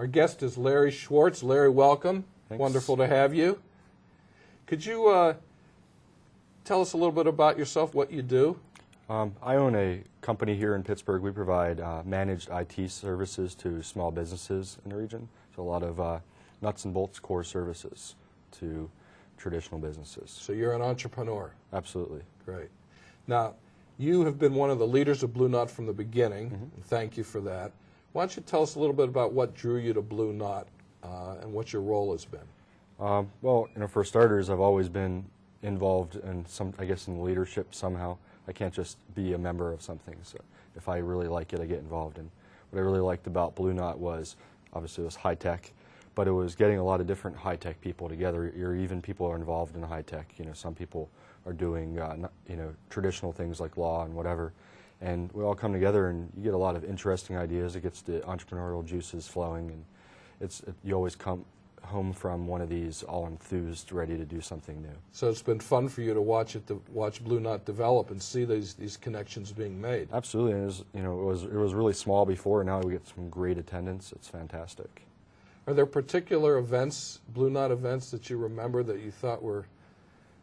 Our guest is Larry Schwartz. Larry, welcome. Thanks. Wonderful to have you. Could you tell us a little bit about yourself, what you do? I own a company here in Pittsburgh. We provide managed IT services to small businesses in the region. So a lot of nuts and bolts core services to traditional businesses. So you're an entrepreneur. Absolutely. Great. Now, you have been one of the leaders of Blue Knot from the beginning, and thank you for that. Why don't you tell us a little bit about what drew you to Blue Knot and what your role has been? Well, for starters, I've always been involved in in leadership somehow. I can't just be a member of something. So if I really like it, I get involved. And what I really liked about Blue Knot was, obviously, it was high tech, but it was getting a lot of different high tech people together. Even people are involved in high tech. Some people are doing traditional things like law and whatever. And we all come together, and you get a lot of interesting ideas. It gets the entrepreneurial juices flowing, and you always come home from one of these all enthused, ready to do something new. So it's been fun for you to watch Blue Knot develop and see these connections being made. Absolutely, and it was really small before, and now we get some great attendance. It's fantastic. Are there particular events, Blue Knot events, that you remember that you thought were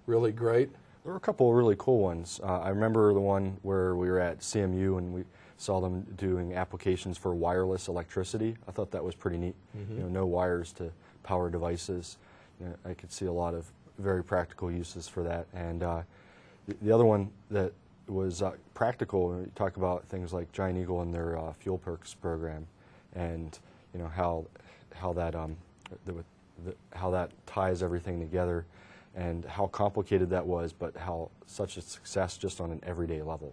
really great? There were a couple of really cool ones. I remember the one where we were at CMU and we saw them doing applications for wireless electricity. I thought that was pretty neat. No wires to power devices. I could see a lot of very practical uses for that. And the other one that was practical, we talk about things like Giant Eagle and their Fuel Perks program, and how that ties everything together, and how complicated that was, but how such a success just on an everyday level.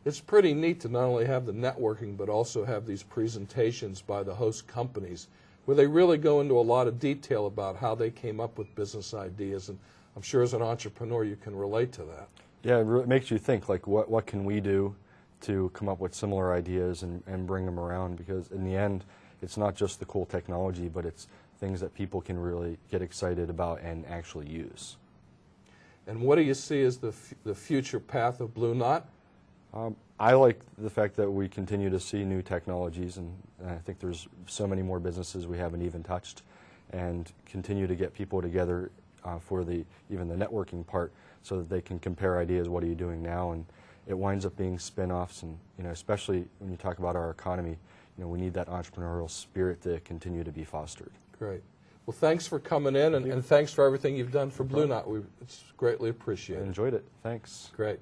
It's pretty neat to not only have the networking, but also have these presentations by the host companies where they really go into a lot of detail about how they came up with business ideas. And I'm sure as an entrepreneur you can relate to that. Yeah, it makes you think, like, what can we do to come up with similar ideas and bring them around? Because in the end, it's not just the cool technology, but it's things that people can really get excited about and actually use. And what do you see as the future path of Blue Knot? I like the fact that we continue to see new technologies, and I think there's so many more businesses we haven't even touched, and continue to get people together for even the networking part, so that they can compare ideas. What are you doing now? And it winds up being spin-offs, and especially when you talk about our economy, we need that entrepreneurial spirit to continue to be fostered. Great. Well, thanks for coming in, and thanks for everything you've done for Blue Knot. It's greatly appreciated. I enjoyed it. Thanks. Great.